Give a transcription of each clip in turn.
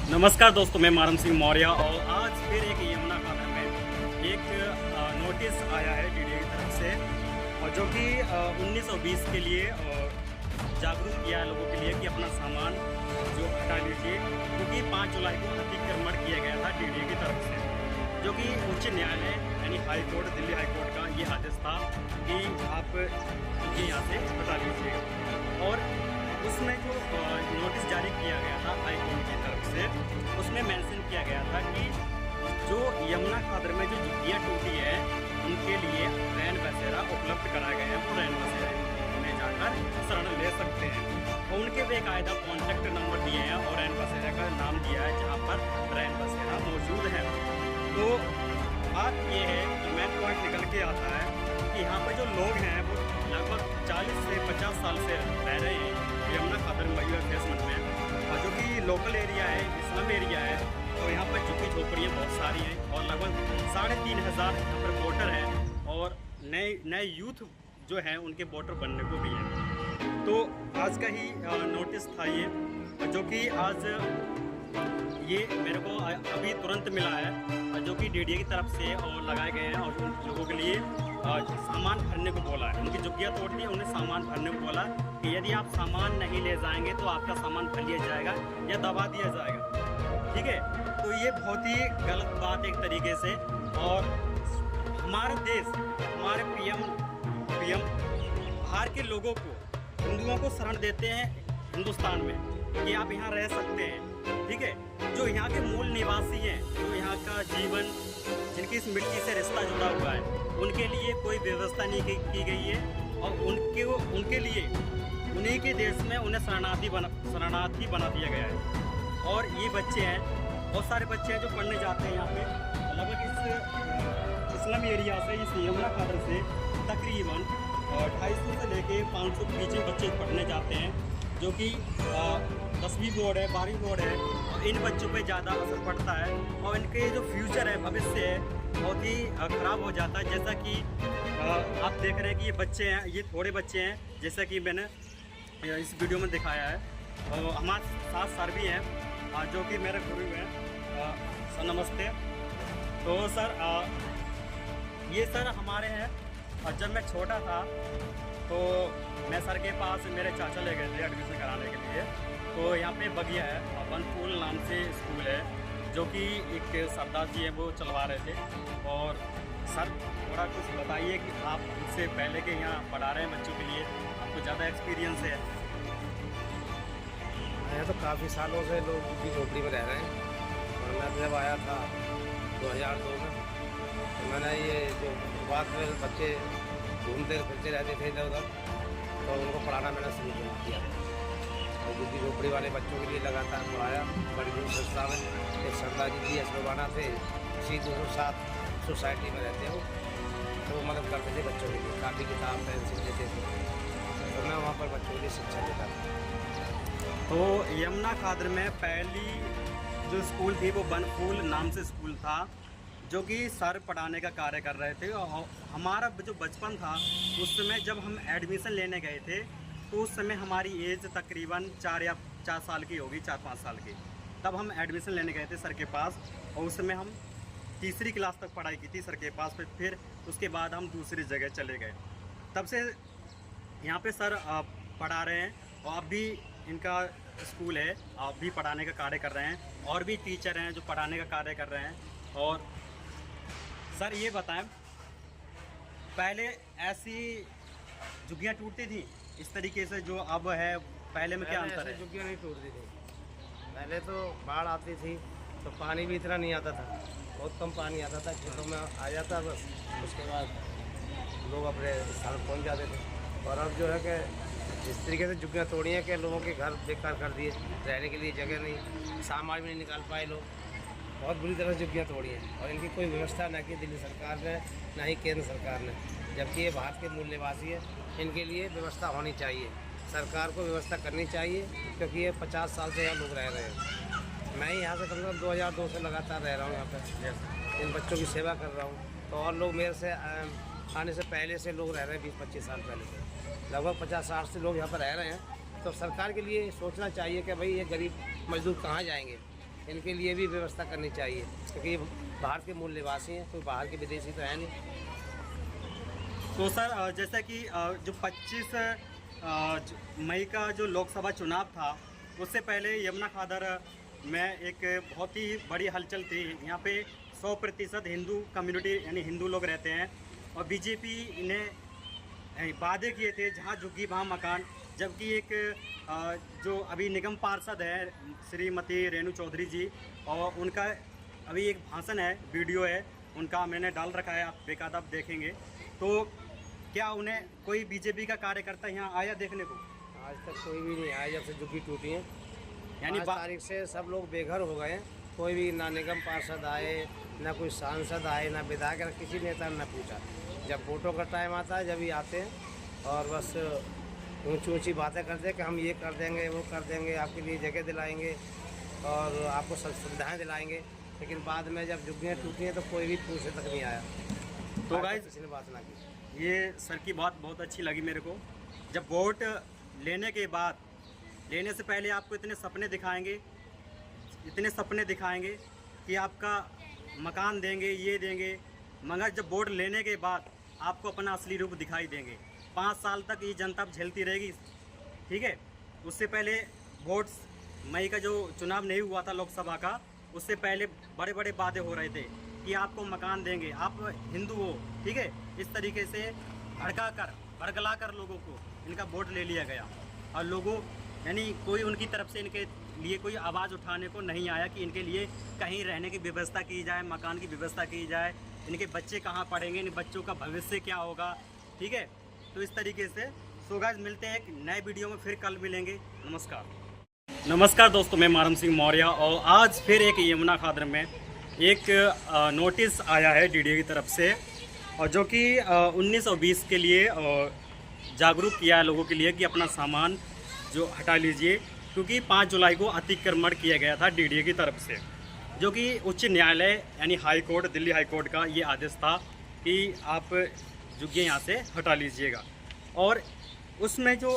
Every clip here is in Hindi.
नमस्कार दोस्तों, मैं मारम सिंह मौर्य और आज फिर एक यमुना खातर में एक नोटिस आया है डीडीए की तरफ से, और जो कि 1920 के लिए जागरूक किया है लोगों के लिए कि अपना सामान जो हटा लीजिए, क्योंकि 5 जुलाई को अतिक्रमण किया गया था डीडीए की तरफ से, जो कि उच्च न्यायालय यानी high court, Delhi high court का ये आदेश था कि आप ये यहाँ से हटा लीजिए। और उसमें जो नोटिस जारी किया गया था हाई कोर्ट की तरफ से, उसमें मेंशन किया गया था कि जो यमुना खादर में जो झुग्गियाँ टूटी है उनके लिए रैन बसेरा उपलब्ध कराए गए हैं, वो रैन बसेरा में जाकर शरण ले सकते हैं। और उनके बेकायदा कॉन्टैक्ट नंबर दिए हैं और रैन बसेरा का नाम दिया है जहाँ पर रैन बसेरा मौजूद है। तो बात ये है कि मेन पॉइंट निकल के आता है कि यहाँ पर जो लोग हैं वो लगभग 40 से 50 साल से रह रहे हैं यमुना खादर मयूर बेसमेंट में, और जो कि लोकल एरिया है, स्लम एरिया है, तो यहाँ पर झुग्गी झोपड़ियाँ बहुत सारी हैं और लगभग 3,500 यहाँ पर वोटर हैं और नए यूथ जो हैं उनके वोटर बनने को भी हैं। तो आज का ही नोटिस था ये, जो कि आज ये मेरे को अभी तुरंत मिला है, जो कि डीडीए की तरफ से और लगाए गए हैं और उन लोगों के लिए सामान भरने को बोला है। उनकी झुग्गियाँ तोड़ दी, उन्हें सामान भरने को बोला कि यदि आप सामान नहीं ले जाएंगे तो आपका सामान भर लिया जाएगा या दबा दिया जाएगा। ठीक है, तो ये बहुत ही गलत बात एक तरीके से। और हमारा देश, हमारे पीएम बाहर के लोगों को, हिंदुओं को शरण देते हैं हिंदुस्तान में कि आप यहाँ रह सकते हैं। ठीक है, जो यहाँ के मूल निवासी हैं, जो यहाँ का जीवन, जिनकी इस मिट्टी से रिश्ता जुड़ा हुआ है, उनके लिए कोई व्यवस्था नहीं की गई है और उनके लिए उन्हीं के देश में उन्हें शरणार्थी बना दिया गया है। और ये बच्चे हैं, बहुत सारे बच्चे हैं जो पढ़ने जाते हैं यहाँ पे, लगभग इस इस्लाम एरिया से, इस यमुना खादर से तकरीबन 250 से लेके 500 के बीच में बच्चे पढ़ने जाते हैं, जो कि 10वीं बोर्ड है, 12वीं बोर्ड है, और इन बच्चों पे ज़्यादा असर पड़ता है और इनके जो फ्यूचर है, भविष्य है, बहुत ही ख़राब हो जाता है। जैसा कि आप देख रहे हैं कि ये बच्चे हैं, ये थोड़े बच्चे हैं, जैसा कि मैंने इस वीडियो में दिखाया है। और हमारे साथ सर भी हैं जो कि मेरे गुरु हैं। सर नमस्ते। तो सर ये सर हमारे हैं, और जब मैं छोटा था तो मैं सर के पास मेरे चाचा ले गए थे एडमिशन कराने के लिए। तो यहाँ पे बगिया है, बनपुल नाम से स्कूल है, जो कि एक सरदार जी हैं वो चलवा रहे थे। और सर थोड़ा कुछ बताइए कि आप इससे पहले के यहाँ पढ़ा रहे हैं बच्चों के लिए, आपको ज़्यादा एक्सपीरियंस है। यहाँ तो काफ़ी सालों से लोग झुग्गी झोपड़ी में रह रहे हैं, और मैं जब आया था 2002 में, तो मैंने ये जो बात में बच्चे घूमते फिरते रहते थे इधर उधर, तो उनको पढ़ाना मैंने शुरू किया। तो झुग्गी झोपड़ी वाले बच्चों के लिए लगातार पढ़ाया। बड़ी दूर संस्था में एक सरदार जी असलवाना थे, इसी 207 सोसाइटी में रहते हो, तो वो मदद करते थे बच्चों के लिए, काफ़ी किताब पेंसिल देते थे, तो मैं वहाँ पर बच्चों के लिए शिक्षा देता था। तो यमुना खादर में पहली जो स्कूल थी वो बनफूल नाम से स्कूल था, जो कि सर पढ़ाने का कार्य कर रहे थे। और हमारा जो बचपन था उस समय जब हम एडमिशन लेने गए थे, तो उस समय हमारी एज तकरीबन 4 साल की होगी, 4-5 साल की। तब हम एडमिशन लेने गए थे सर के पास, और उस समय हम तीसरी क्लास तक पढ़ाई की थी सर के पास। फिर उसके बाद हम दूसरी जगह चले गए। तब से यहाँ पे सर पढ़ा रहे हैं, और अब भी इनका स्कूल है, आप भी पढ़ाने का कार्य कर रहे हैं, और भी टीचर हैं जो पढ़ाने का कार्य कर रहे हैं। और सर ये बताएं, पहले ऐसी झुग्गियाँ टूटती थी इस तरीके से जो अब है, पहले में क्या अंतर है? झुग्गियाँ नहीं टूटती थी पहले, तो बाढ़ आती थी तो पानी भी इतना नहीं आता था, बहुत कम पानी आता था, खेतों में आ जाता बस, उसके बाद लोग अपने स्थान पहुँच जाते थे। और अब जो है कि इस तरीके से झुग्गियाँ तोड़ी हैं कि लोगों के घर बेकार कर दिए, रहने के लिए जगह नहीं, सामान भी नहीं निकाल पाए लोग, बहुत बुरी तरह से झुग्गियाँ तोड़ी हैं। और इनकी कोई व्यवस्था न की दिल्ली सरकार ने, ना ही केंद्र सरकार ने, जबकि ये भारत के मूल निवासी है, इनके लिए व्यवस्था होनी चाहिए, सरकार को व्यवस्था करनी चाहिए, क्योंकि ये 50 साल से यहाँ लोग रह रहे हैं। मैं ही यहाँ से कम से कम 2002 से लगातार रह रहा हूँ यहाँ पर, इन बच्चों की सेवा कर रहा हूँ। तो और लोग मेरे से आने से पहले से लोग रह रहे हैं, 20-25 साल पहले से, लगभग 50-60 से लोग यहाँ पर रह रहे हैं। तो सरकार के लिए सोचना चाहिए कि भाई ये गरीब मजदूर कहाँ जाएंगे, इनके लिए भी व्यवस्था करनी चाहिए, क्योंकि ये भारत के मूल निवासी हैं, कोई बाहर के विदेशी तो है नहीं। तो सर जैसा कि जो 25 मई का जो लोकसभा चुनाव था, उससे पहले यमुना खादर में एक बहुत ही बड़ी हलचल थी। यहाँ पे 100% हिंदू कम्युनिटी यानी हिंदू लोग रहते हैं, और बीजेपी ने वादे किए थे जहाँ झुग्गी वहाँ मकान। जबकि एक जो अभी निगम पार्षद है श्रीमती रेणु चौधरी जी, और उनका अभी एक भाषण है, वीडियो है उनका, मैंने डाल रखा है, आप बेकायदा आप देखेंगे। तो क्या उन्हें कोई बीजेपी का कार्यकर्ता यहाँ आया देखने को? आज तक कोई भी नहीं आया जब से झुग्गी टूटी है। यानी 5 तारीख से सब लोग बेघर हो गए हैं। कोई भी ना निगम पार्षद आए, ना कोई सांसद आए, ना विधायक, किसी नेता ने ना पूछा। जब वोटों का टाइम आता है जब ही आते हैं और बस ऊंची ऊंची बातें करते हैं कि हम ये कर देंगे, वो कर देंगे, आपके लिए जगह दिलाएंगे और आपको सब सुविधाएँ दिलाएंगे। लेकिन बाद में जब झुग्गियाँ टूटी हैं तो कोई भी पूछने तक नहीं आया। तो गाइस किसी ने बात ना की। ये सर की बात बहुत अच्छी लगी मेरे को। जब वोट लेने के बाद, लेने से पहले आपको इतने सपने दिखाएंगे कि आपका मकान देंगे, ये देंगे, मगर जब वोट लेने के बाद आपको अपना असली रूप दिखाई देंगे। 5 साल तक ये जनता झेलती रहेगी, ठीक है। उससे पहले वोट मई का जो चुनाव नहीं हुआ था लोकसभा का, उससे पहले बड़े बड़े वादे हो रहे थे कि आपको मकान देंगे, आप हिंदू हो, ठीक है। इस तरीके से भड़कला कर लोगों को इनका वोट ले लिया गया, और लोगों यानी कोई उनकी तरफ से इनके लिए कोई आवाज़ उठाने को नहीं आया कि इनके लिए कहीं रहने की व्यवस्था की जाए, मकान की व्यवस्था की जाए, इनके बच्चे कहाँ पढ़ेंगे, इन बच्चों का भविष्य क्या होगा, ठीक है। तो इस तरीके से सो गाइस मिलते हैं एक नए वीडियो में, फिर कल मिलेंगे। नमस्कार दोस्तों, मैं मारम सिंह मौर्य, और आज फिर एक यमुना खादर में एक नोटिस आया है डीडीए की तरफ से, और जो कि 1920 के लिए जागरूक किया है लोगों के लिए कि अपना सामान जो हटा लीजिए, क्योंकि 5 जुलाई को अतिक्रमण किया गया था डीडीए की तरफ से, जो कि उच्च न्यायालय यानी high court, Delhi high court का ये आदेश था कि आप झुग्गियाँ यहाँ से हटा लीजिएगा। और उसमें जो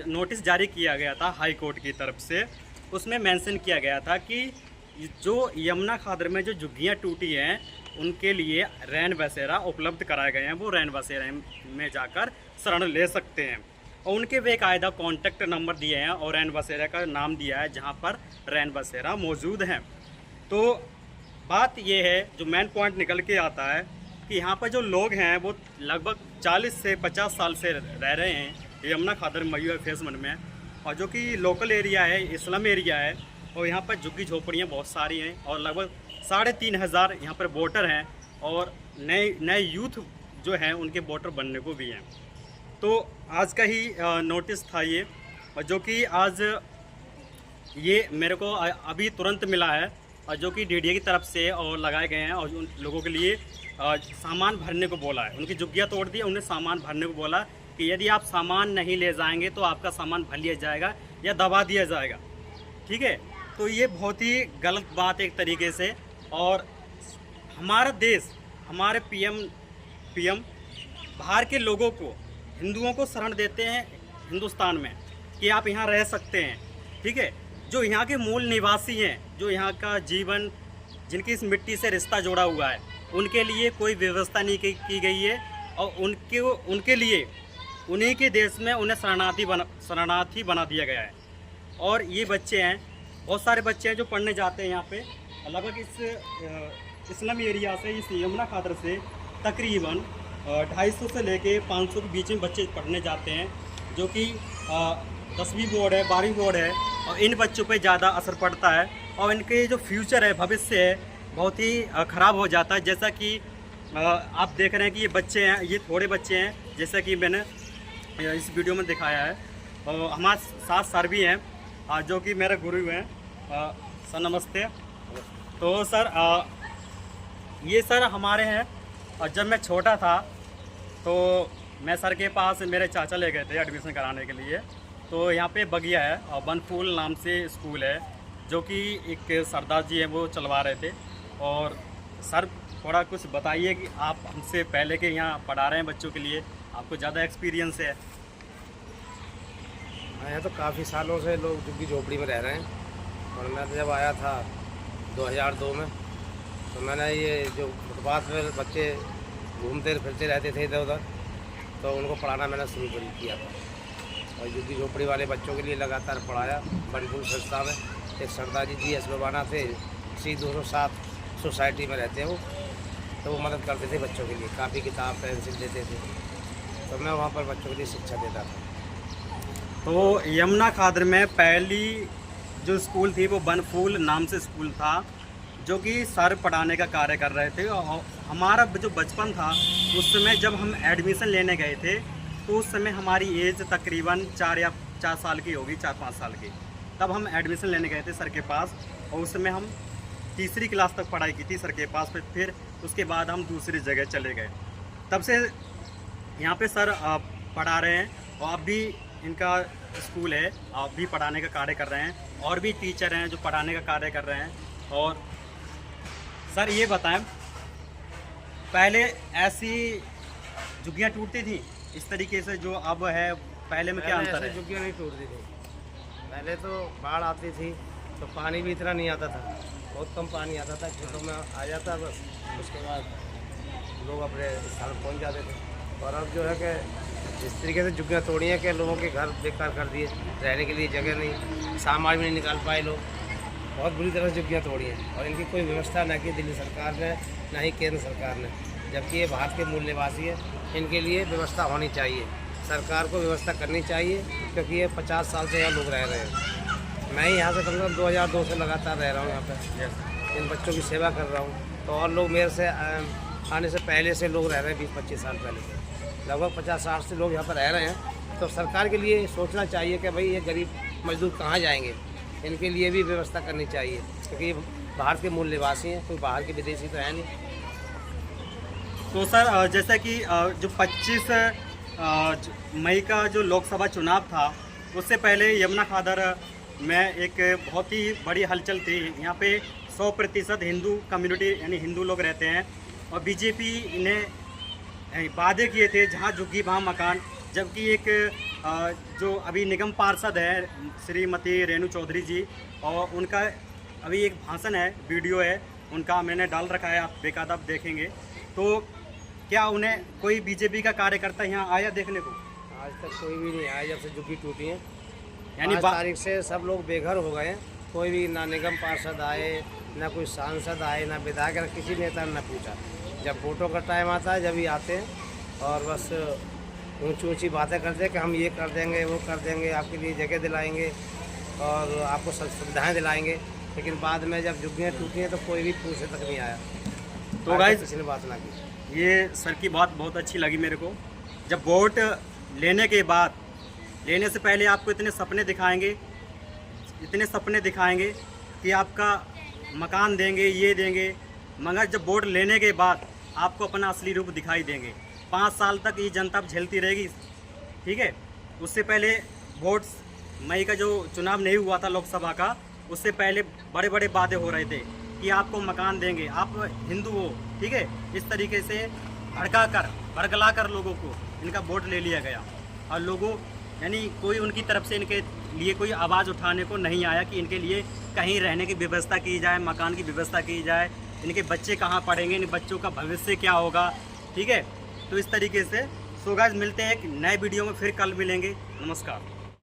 नोटिस जारी किया गया था हाई कोर्ट की तरफ से, उसमें मेंशन किया गया था कि जो यमुना खादर में जो झुग्गियाँ टूटी हैं उनके लिए रैन बसेरा उपलब्ध कराए गए हैं, वो रैन बसेरा में जाकर शरण ले सकते हैं, और उनके बेकायदा कॉन्टैक्ट नंबर दिए हैं और रैन बसेरा का नाम दिया है जहाँ पर रैन बसेरा मौजूद हैं। तो बात ये है, जो मेन पॉइंट निकल के आता है कि यहाँ पर जो लोग हैं वो लगभग 40 से 50 साल से रह रहे हैं यमुना खादर मयूर फेसमन में, और जो कि लोकल एरिया है, इस्लाम एरिया है, और यहाँ पर झुग्गी झोपड़ियाँ बहुत सारी हैं, और लगभग 3,500 यहाँ पर वोटर हैं, और नए यूथ जो हैं उनके वोटर बनने को भी हैं। तो आज का ही नोटिस था ये, और जो कि आज ये मेरे को अभी तुरंत मिला है, और जो कि डीडीए की तरफ से और लगाए गए हैं, और उन लोगों के लिए सामान भरने को बोला है। उनकी झुग्गियाँ तोड़ दी, उन्हें सामान भरने को बोला कि यदि आप सामान नहीं ले जाएंगे तो आपका सामान भर लिया जाएगा या दबा दिया जाएगा, ठीक है। तो ये बहुत ही गलत बात एक तरीके से, और हमारा देश, हमारे पीएम बाहर के लोगों को, हिंदुओं को शरण देते हैं हिंदुस्तान में कि आप यहाँ रह सकते हैं, ठीक है। जो यहाँ के मूल निवासी हैं, जो यहाँ का जीवन, जिनकी इस मिट्टी से रिश्ता जोड़ा हुआ है, उनके लिए कोई व्यवस्था नहीं की गई है, और उनके लिए उन्हीं के देश में उन्हें शरणार्थी बना दिया गया है। और ये बच्चे हैं, बहुत सारे बच्चे हैं जो पढ़ने जाते हैं यहाँ पे, लगभग इस इस्लामी एरिया से, इस यमुना खादर से तकरीबन 250 से लेके 500 के बीच में बच्चे पढ़ने जाते हैं, जो कि 10वीं बोर्ड है, 12वीं बोर्ड है, और इन बच्चों पे ज़्यादा असर पड़ता है, और इनके जो फ्यूचर है, भविष्य है, बहुत ही ख़राब हो जाता है। जैसा कि आप देख रहे हैं कि ये बच्चे हैं, ये थोड़े बच्चे हैं, जैसा कि मैंने इस वीडियो में दिखाया है। हमारे साथ सर भी हैं, जो कि मेरे गुरु हैं। सर नमस्ते। तो सर ये सर हमारे हैं, और जब मैं छोटा था तो मैं सर के पास मेरे चाचा ले गए थे एडमिशन कराने के लिए। तो यहाँ पे बगिया है, और बनफूल नाम से स्कूल है, जो कि एक सरदार जी हैं वो चलवा रहे थे। और सर थोड़ा कुछ बताइए कि आप हमसे पहले के यहाँ पढ़ा रहे हैं बच्चों के लिए, आपको ज़्यादा एक्सपीरियंस है। यहाँ तो काफ़ी सालों से लोग झुग्गी झोपड़ी में रह रहे हैं, और मैं जब आया था 2002 में। तो मैंने ये जो फुटपाथ पर बच्चे घूमते फिरते रहते थे इधर उधर, तो उनको पढ़ाना मैंने शुरू किया था। और झुग्गी झोपड़ी वाले बच्चों के लिए लगातार पढ़ाया। बनपुर संस्था में एक सरदार जी एस लोबाना थे, C207 सोसाइटी में रहते हैं वो, तो वो मदद करते थे बच्चों के लिए, काफ़ी किताब पेंसिल देते थे। तो मैं वहाँ पर बच्चों के लिए शिक्षा देता था। तो यमुना खादर में पहली जो स्कूल थी वो बनफूल नाम से स्कूल था, जो कि सर पढ़ाने का कार्य कर रहे थे। और हमारा जो बचपन था उस समय जब हम एडमिशन लेने गए थे, तो उस समय हमारी एज तकरीबन 4 साल की होगी, 4-5 साल की। तब हम एडमिशन लेने गए थे सर के पास, और उस समय हम तीसरी क्लास तक पढ़ाई की थी सर के पास। फिर उसके बाद हम दूसरी जगह चले गए। तब से यहाँ पे सर पढ़ा रहे हैं, और अब भी इनका स्कूल है, आप भी पढ़ाने का कार्य कर रहे हैं, और भी टीचर हैं जो पढ़ाने का कार्य कर रहे हैं। और सर ये बताएं, पहले ऐसी झुग्गियाँ टूटती थी इस तरीके से जो अब है, पहले में क्या अंतर है? झुग्गियाँ नहीं टूटती थी। पहले तो बाढ़ आती थी तो पानी भी इतना नहीं आता था, बहुत कम पानी आता था, खेतों में आ जाता बस। उसके बाद लोग अपने स्थान पहुँच जाते थे। और अब जो है कि जिस तरीके से झुग्गियाँ तोड़ी हैं कि लोगों के घर बेकार कर दिए, रहने के लिए जगह नहीं, सामान भी नहीं निकाल पाए लोग, बहुत बुरी तरह से झुग्गियाँ तोड़ी हैं। और इनकी कोई व्यवस्था न की दिल्ली सरकार ने, न ही केंद्र सरकार ने, जबकि ये भारत के मूल निवासी है। इनके लिए व्यवस्था होनी चाहिए, सरकार को व्यवस्था करनी चाहिए, क्योंकि ये 50 साल से यहाँ लोग रह रहे हैं। मैं ही यहाँ से कम से कम 2002 से लगातार रह रहा हूँ यहाँ पर, इन बच्चों की सेवा कर रहा हूँ। तो और लोग मेरे से आने से पहले से लोग रह रहे हैं, 20-25 साल पहले से, लगभग 50-60 से लोग यहाँ पर रह रहे हैं। तो सरकार के लिए सोचना चाहिए कि भाई ये गरीब मजदूर कहाँ जाएंगे, इनके लिए भी व्यवस्था करनी चाहिए, क्योंकि भारत के मूल निवासी हैं, कोई बाहर के विदेशी तो है नहीं। तो सर जैसा कि जो 25 मई का जो लोकसभा चुनाव था, उससे पहले यमुना खादर में एक बहुत ही बड़ी हलचल थी। यहाँ पे 100% हिंदू कम्युनिटी यानी हिंदू लोग रहते हैं, और बीजेपी ने वादे किए थे जहाँ झुग्गी वहाँ मकान। जबकि एक जो अभी निगम पार्षद है श्रीमती रेणु चौधरी जी, और उनका अभी एक भाषण है, वीडियो है उनका, मैंने डाल रखा है, आप बेकायदा आप देखेंगे। तो क्या उन्हें कोई बीजेपी का कार्यकर्ता यहाँ आया देखने को? आज तक कोई भी नहीं आया जब से झुग्गी टूटी है। यानी 5 तारीख से सब लोग बेघर हो गए हैं। कोई भी ना निगम पार्षद आए, ना कोई सांसद आए, ना विधायक, ना किसी नेता ने पूछा। जब वोटों का टाइम आता है जब ही आते हैं, और बस ऊंची ऊंची बातें करते हैं कि हम ये कर देंगे, वो कर देंगे, आपके लिए जगह दिलाएंगे और आपको सुविधाएँ दिलाएंगे। लेकिन बाद में जब झुग्गियाँ टूटी हैं तो कोई भी पूछने तक नहीं आया। तो गाइस किसी ने बात ना की। ये सर की बात बहुत अच्छी लगी मेरे को। जब वोट लेने के बाद, लेने से पहले आपको इतने सपने दिखाएंगे कि आपका मकान देंगे, ये देंगे, मगर जब वोट लेने के बाद आपको अपना असली रूप दिखाई देंगे। 5 साल तक ये जनता झेलती रहेगी, ठीक है। उससे पहले वोट मई का जो चुनाव नहीं हुआ था लोकसभा का, उससे पहले बड़े बड़े वादे हो रहे थे कि आपको मकान देंगे, आप हिंदू हो, ठीक है। इस तरीके से भड़कला कर लोगों को इनका वोट ले लिया गया, और लोगों यानी कोई उनकी तरफ से इनके लिए कोई आवाज़ उठाने को नहीं आया कि इनके लिए कहीं रहने की व्यवस्था की जाए, मकान की व्यवस्था की जाए, इनके बच्चे कहाँ पढ़ेंगे, इन बच्चों का भविष्य क्या होगा, ठीक है। तो इस तरीके से सो गाइस मिलते हैं एक नए वीडियो में, फिर कल मिलेंगे। नमस्कार।